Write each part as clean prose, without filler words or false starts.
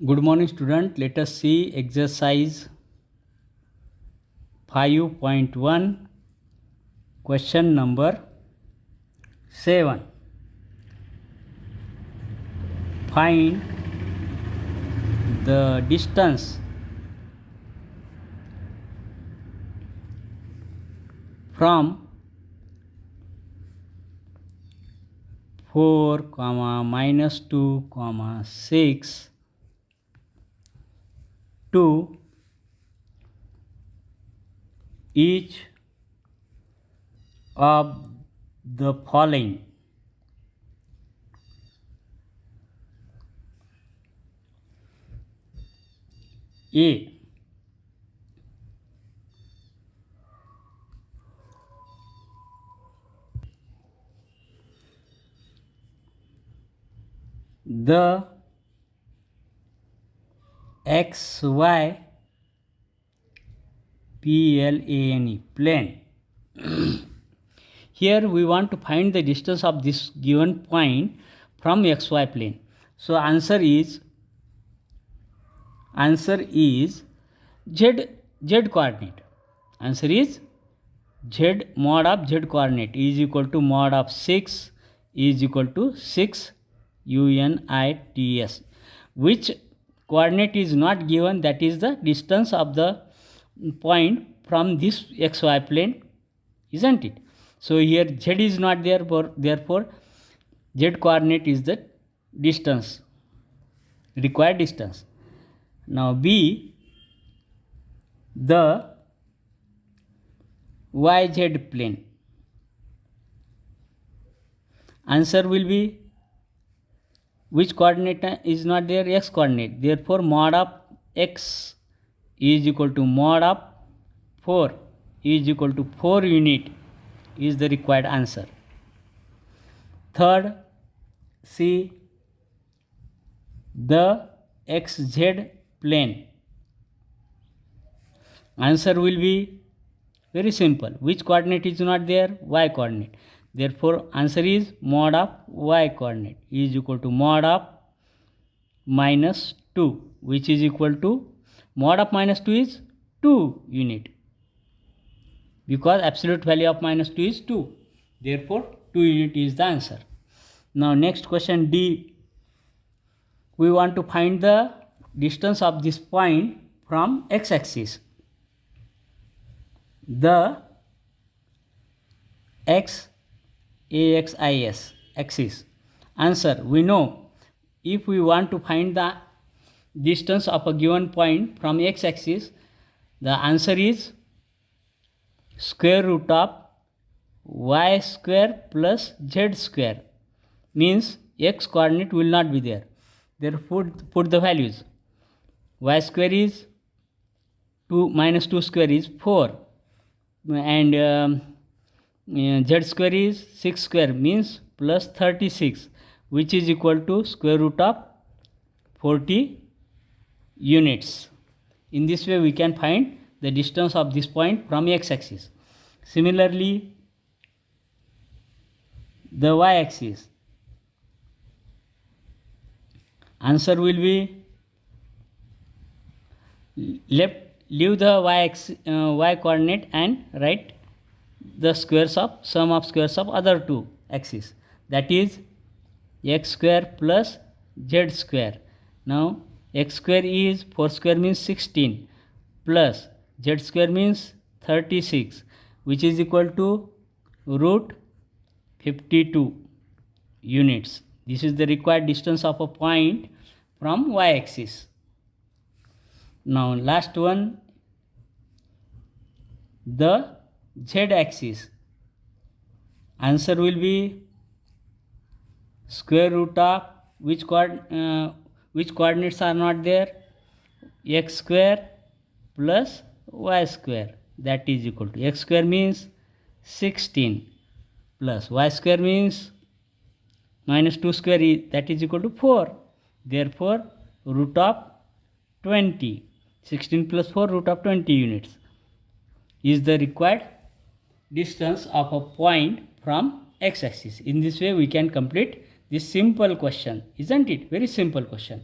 Good morning, student. Let us see exercise 5.1, question number 7. Find the distance from 4, -2, 6 to each of the following. A. The XY plane. Here we want to find the distance of this given point from xy plane. So answer is z coordinate. Answer is z mod of z coordinate is equal to mod of 6 is equal to 6 units. Which coordinate is not given, that is the distance of the point from this xy plane, isn't it? So here z is not there, therefore z coordinate is the distance, required distance. Now B, the YZ plane. Answer will be, which coordinate is not there? X coordinate. Therefore mod of x is equal to mod of 4 is equal to 4 unit is the required answer. Third, C, the XZ plane. Answer will be very simple. Which coordinate is not there? Y coordinate. Therefore answer is mod of y coordinate is equal to mod of -2, which is equal to mod of -2 is 2 unit, because absolute value of -2 is 2. Therefore 2 unit is the answer. Now next question D. We want to find the distance of this point from x-axis. The axis axis. Answer, we know if we want to find the distance of a given point from x-axis, the answer is square root of y square plus z square, means x coordinate will not be there. Therefore put the values. Y square is 2 minus 2 square is 4, and z square is 6 square, means plus 36, which is equal to square root of 40 units. In this way we can find the distance of this point from x-axis. Similarly, the y-axis. Answer will be, leave the y coordinate and write the sum of squares of other two axes, that is x square plus z square. Now x square is 4 square means 16 plus z square means 36, which is equal to root 52 units. This is the required distance of a point from y-axis. Now last one, the z-axis. Answer will be square root of which coordinates are not there? X square plus y square, that is equal to x square means 16 plus y square means minus 2 square is, that is equal to 4. Therefore root of 20, 16 plus 4 root of 20 units is the required distance of a point from x-axis. In this way we can complete this simple question, isn't it? Very simple question.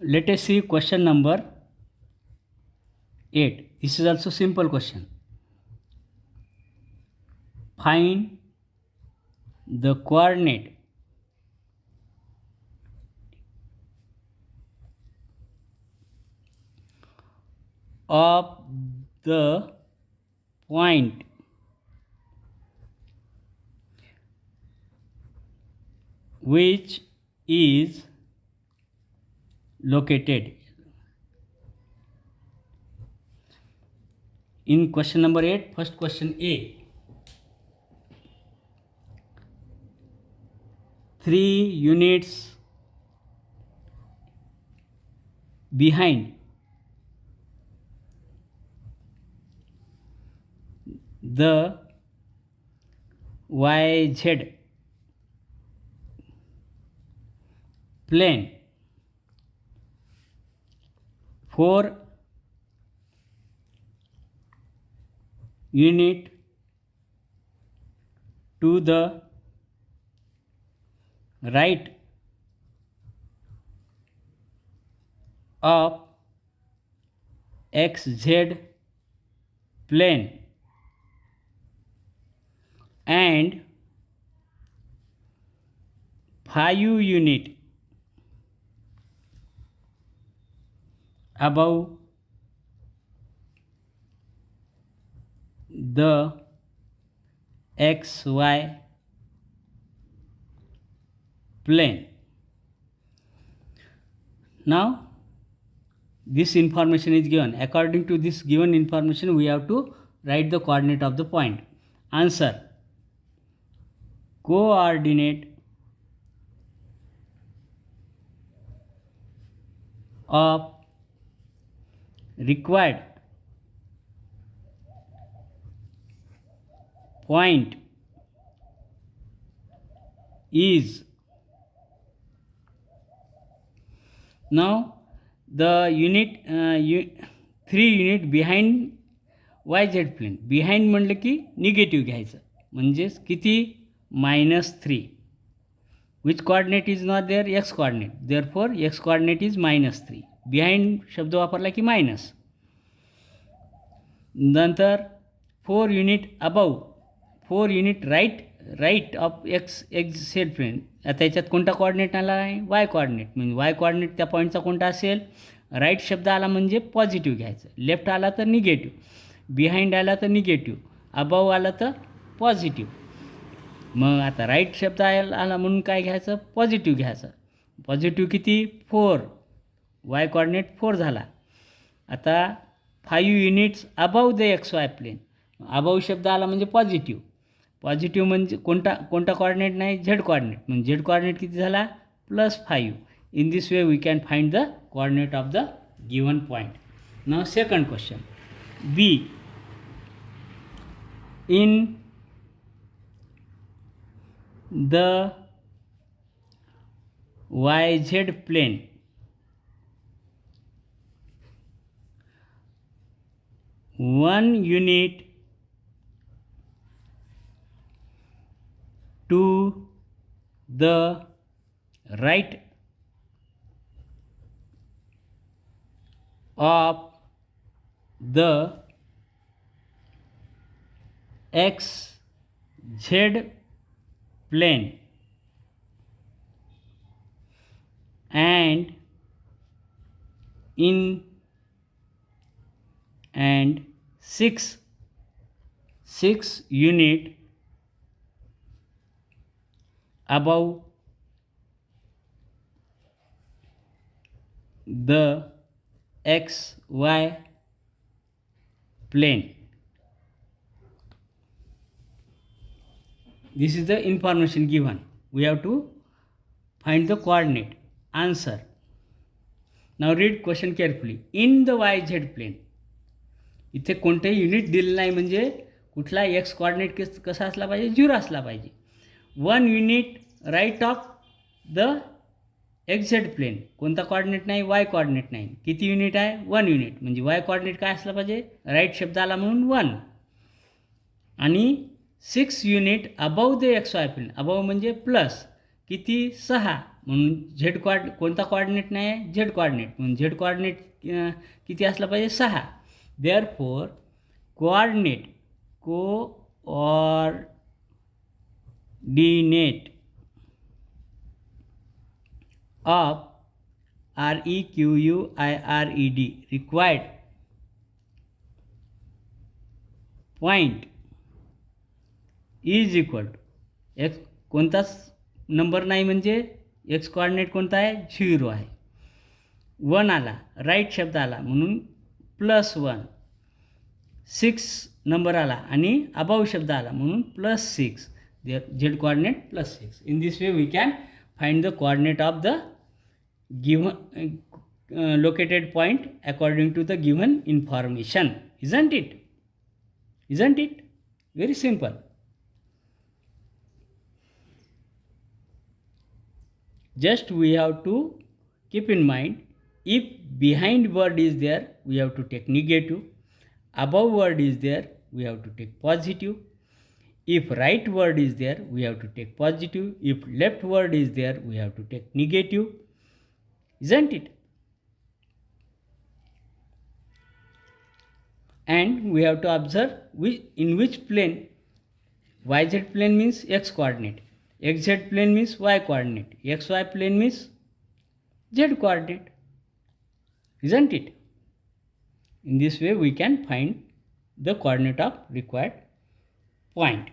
Let us see question number 8. This is also simple question. Find the coordinate of the point which is located. In question number 8, first question A. 3 units behind the YZ plane, 4 unit to the right of XZ plane and 5 unit above the XY plane. Now this information is given. According to this given information, we have to write the coordinate of the point. Answer: coordinate of required point is. Now the unit 3 unit behind YZ plane. Behind म्हणलं की negative घ्यायचं, म्हणजेच किती -3. Which coordinate is not there? X coordinate. Therefore X coordinate is -3. Behind शब्द वापरला की minus. नंतर 4 unit above, 4 unit right of XZ plane. आता याच्यात कोणता कोऑर्डिनेट आला आहे? Y coordinate. म्हणजे वाय कोऑर्डिनेट त्या पॉईंटचा कोणता असेल? राईट शब्द आला म्हणजे पॉझिटिव्ह घ्यायचं, लेफ्ट आला तर निगेटिव्ह, बिहाइंड आला तर निगेटिव्ह, अबव आला तर पॉझिटिव्ह. मग आता राईट शब्द आला म्हणून काय घ्यायचं? पॉझिटिव्ह घ्यायचं. पॉझिटिव्ह किती? 4. वाय कोऑर्डिनेट 4 झाला. आता 5 units above the XY plane. Above शब्द आला म्हणजे पॉझिटिव्ह. पॉझिटिव्ह म्हणजे कोणता कोऑर्डिनेट नाही? Z coordinate. म्हणजे झेड कोऑर्डिनेट किती झाला? +5. In this way we can find the coordinate of the given point. Now second question. B. In the YZ plane, one unit to the right of the XZ plane and 6 unit above the XY plane. This is the information given. We have to find the coordinate. Answer. Now read question carefully. In the YZ plane. इथे कोणतेही unit दिलं नाही, म्हणजे कुठला x coordinate कसा असला पाहिजे? 0 असला पाहिजे. 1 unit right of the XZ plane. कोणता कोऑर्डिनेट नाही? वाय कोऑर्डिनेट नाही. किती युनिट आहे? 1 युनिट. म्हणजे वाय कोऑर्डिनेट काय असला पाहिजे? राईट शब्द आला म्हणून 1. आणि 6 unit above the XY plane. Above म्हणजे प्लस किती? 6. म्हणून कोणता कोऑर्डिनेट नाही आहे, झेड कोऑर्डिनेट. म्हणून झेड कोऑर्डिनेट किती असला पाहिजे, 6. Therefore coordinate of REQUIRED required point is equal to x. कोणताच नंबर नाही म्हणजे एक्स कोऑर्डिनेट कोणता आहे, 0 आहे. 1 आला, राईट शब्द आला म्हणून +1. 6 नंबर आला आणि अबाव शब्द आला म्हणून +6. Z coordinate +6. In this way we can find the coordinate of the given located point according to the given information. Isn't it? Very simple. Just we have to keep in mind, if behind word is there, we have to take negative. Above word is there, we have to take positive. If right word is there, we have to take positive. If left word is there, we have to take negative. Isn't it? And we have to observe in which plane. YZ plane means x coordinate, XZ plane means y coordinate, XY plane means z coordinate. Isn't it? In this way we can find the coordinate of required point.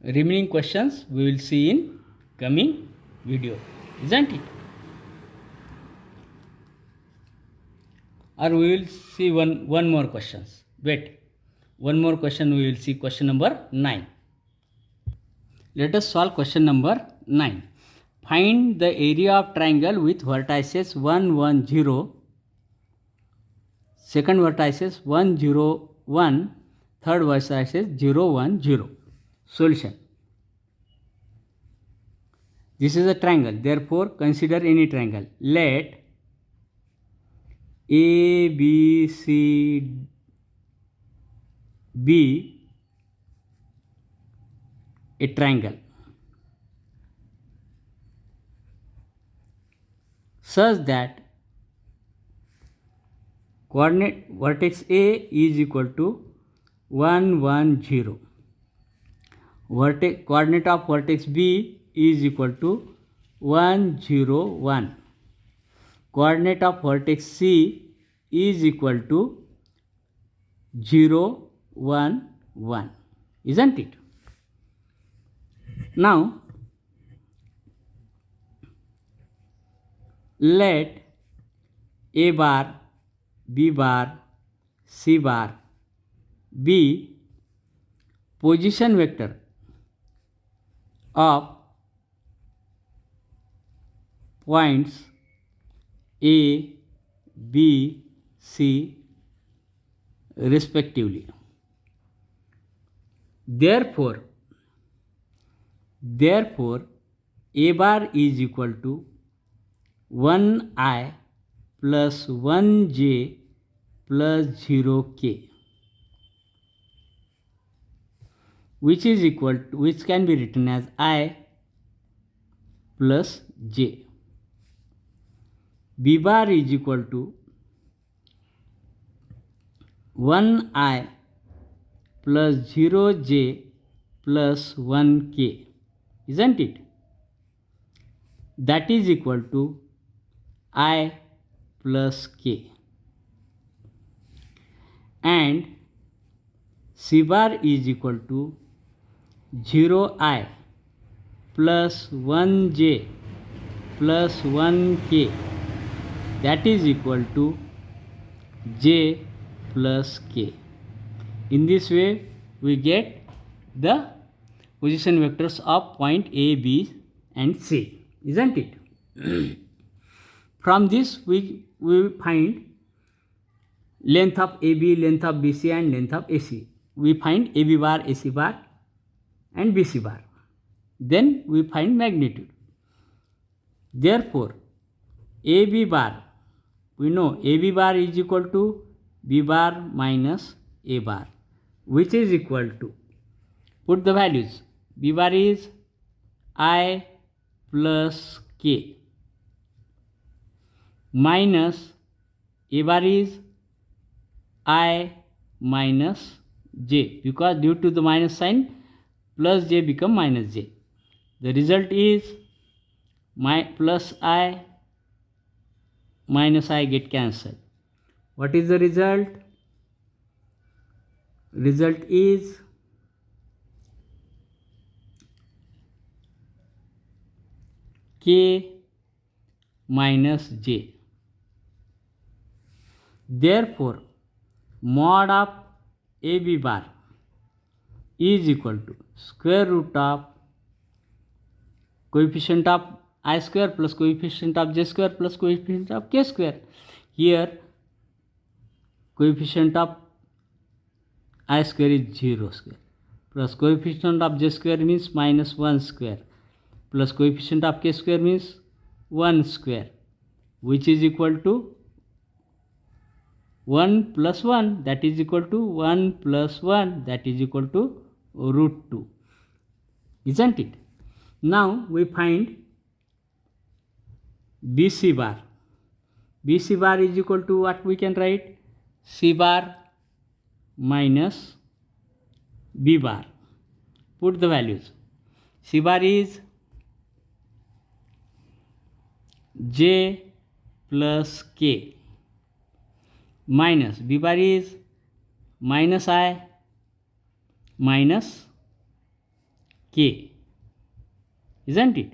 Remaining questions we will see in coming video. Isn't it? Or we will see one more questions. Wait, one more question we will see, question number 9. Let us solve question number 9. Find the area of triangle with vertices 1, 1, 0, second vertices 1, 0, 1, third vertices 0, 1, 0. Solution. This is a triangle, therefore consider any triangle. Let A, B, C be a triangle such that coordinate vertex A is equal to 1, 1, 0. Coordinate of vertex B is equal to 1, 0, 1. Coordinate of vertex C is equal to 0, 1, 1. Isn't it? Now let A bar, B bar, C bar be position vector of points A, B, C respectively. Therefore A bar is equal to 1i plus 1j plus 0k, which can be written as I plus j. B bar is equal to 1i plus 0j plus 1k. Isn't it? That is equal to I plus k. And C bar is equal to 0i plus 1j plus 1k. That is equal to j plus k. In this way we get the position vectors of point A, B and C. Isn't it? From this we find length of AB, length of BC and length of AC. We find AB bar, AC bar and BC bar. Then we find magnitude. Therefore AB bar, we know AB bar is equal to B bar minus A bar, which is equal to, put the values. B bar is I plus k minus a bar is I minus j, because due to the minus sign plus j become minus j. The result is plus I minus I get cancelled. What is the result? Result is k minus j. Therefore, mod of AB bar is equal to square root of coefficient of I square plus coefficient of j square plus coefficient of k square. Here coefficient of I square is 0 square plus coefficient of j square means minus 1 square plus coefficient of k square means 1 square, which is equal to 1 plus 1, that is equal to 1 plus 1, that is equal to root 2, isn't it? Now we find BC bar. BC bar is equal to what we can write? C bar minus B bar. Put the values. C bar is J plus K minus B bar is minus I minus K, isn't it?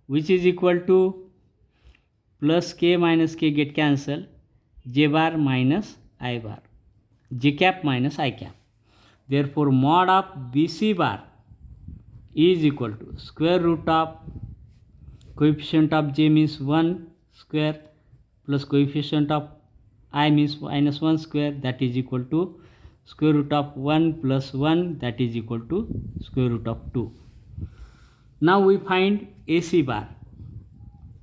Which is equal to plus K minus K get cancelled, J bar minus I bar, J cap minus I cap. Therefore, mod of BC bar is equal to square root of coefficient of J means 1 square plus coefficient of I means minus 1 square, that is equal to square root of 1 plus 1, that is equal to square root of 2. Now we find AC bar.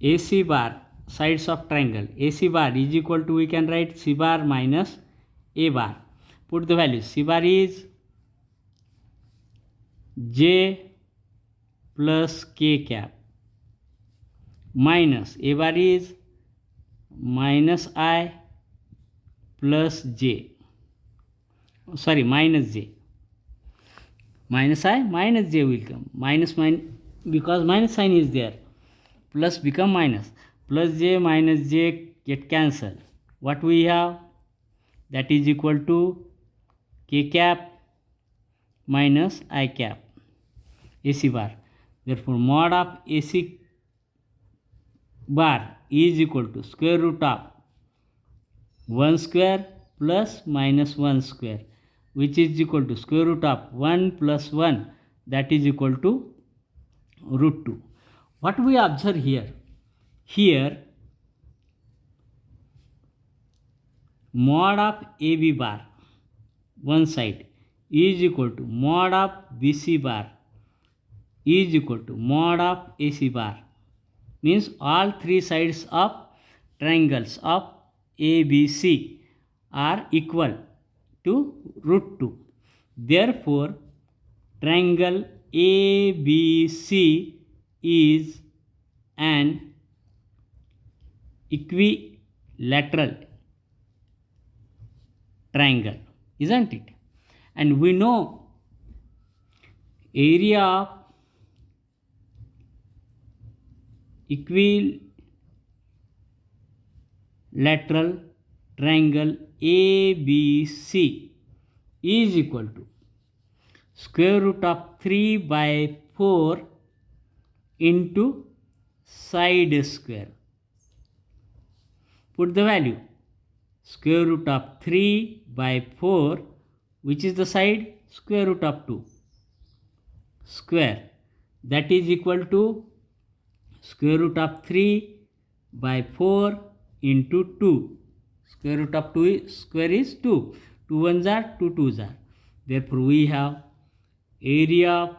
AC bar, sides of triangle. AC bar is equal to, we can write C bar minus A bar. Put the values. C bar is J plus K cap minus A bar is minus I plus J, sorry, minus J. Minus I minus J will come, minus because minus sign is there, plus become minus, plus J minus J get cancelled. What we have? That is equal to K cap minus I cap, AC bar. Therefore, mod of AC bar is equal to square root of 1 square plus minus 1 square, which is equal to square root of 1 plus 1, that is equal to root 2. What we observe here? Here, mod of AB bar, one side, is equal to mod of BC bar is equal to mod of AC bar. Means all three sides of triangles of ABC are equal to root 2. Therefore, triangle ABC is an equilateral triangle, isn't it? And we know area of equilateral triangle ABC is equal to square root of 3 by 4 into side square. Put the value. Square root of 3 by 4, which is the side? Square root of 2 square, that is equal to square root of 3 by 4 into 2. Square root of 2 square is 2. 2 1s are 2 2s are. Therefore, we have area of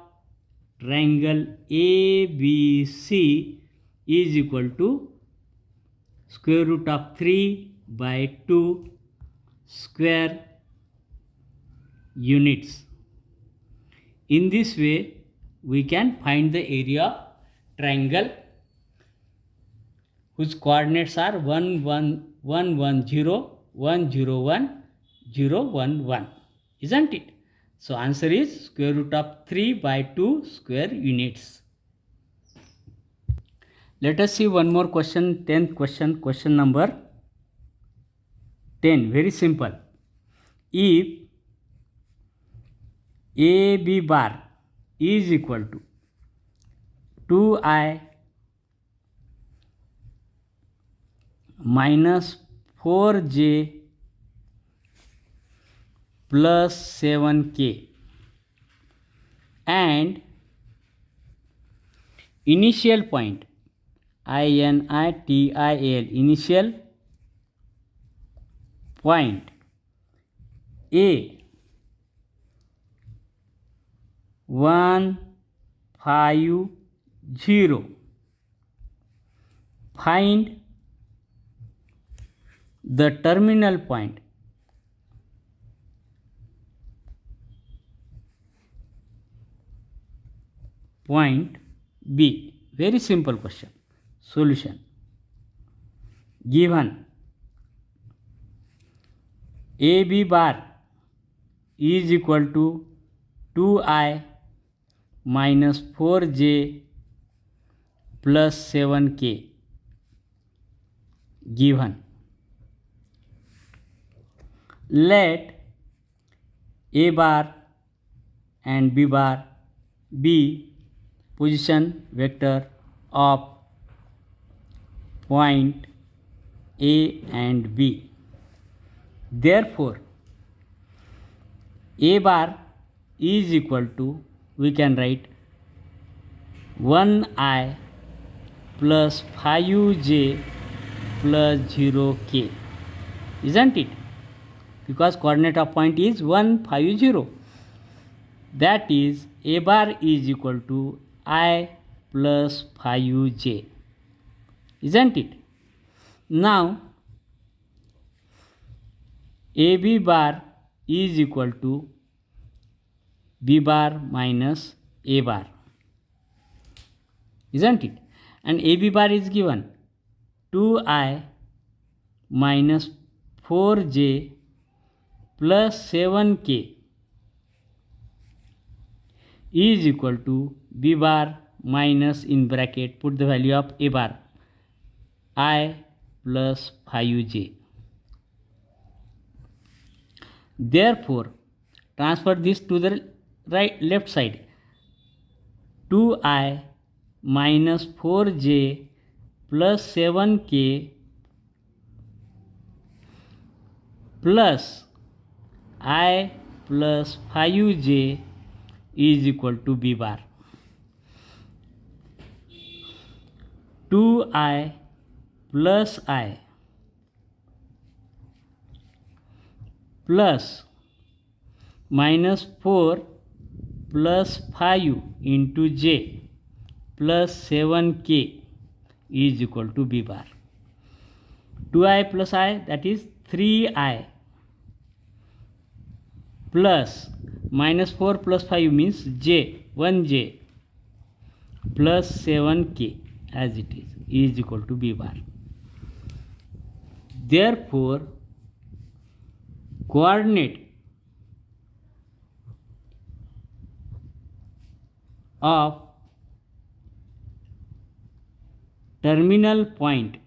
triangle ABC is equal to square root of 3 by 2 square units. In this way, we can find the area of triangle whose coordinates are 1 1 1 1 0 1 0 1 0 1 1, isn't it? So answer is square root of 3 by 2 square units. Let us see one more question, 10th question, question number 10. Very simple. If AB bar is equal to 2I minus 4J plus 7K and initial point INITIAL, initial point A 1 5 0, find the terminal point B. Very simple question. Solution. Given AB bar is equal to 2I minus 4J plus 7K. Given. Let A bar and B bar be position vector of point A and B. Therefore, A bar is equal to, we can write 1I plus 5J plus 0K, isn't it? Because coordinate of point is 1 5 0. That is, A bar is equal to I plus 5J, isn't it? Now, AB bar is equal to B bar minus A bar, isn't it? And AB bar is given 2I minus 4J plus 7K is equal to B bar minus, in bracket, put the value of A bar, I plus 5J. Therefore, transfer this to the left side. 2I minus 4J plus 7K plus I plus 5J is equal to B bar. 2I plus I plus minus 4 plus 5 into J plus 7K is equal to B bar. 2I plus I, that is 3I, plus minus 4 plus 5 means J, 1J, plus 7K as it is equal to B bar. Therefore, coordinate of terminal point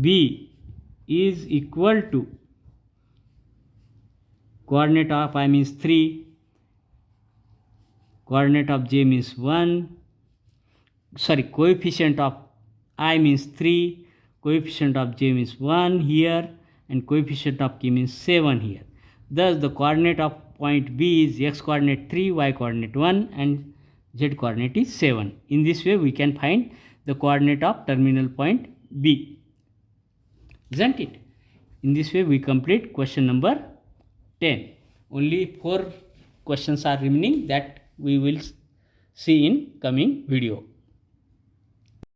B is equal to, coordinate of I means 3, coordinate of J means 1, coefficient of I means 3, coefficient of J means 1 here, and coefficient of K means 7 here. Thus, the coordinate of point B is x coordinate 3, y coordinate 1, and z coordinate is 7. In this way, we can find the coordinate of terminal point B, isn't it? In this way, we complete question number 10. Only 4 questions are remaining that we will see in coming video.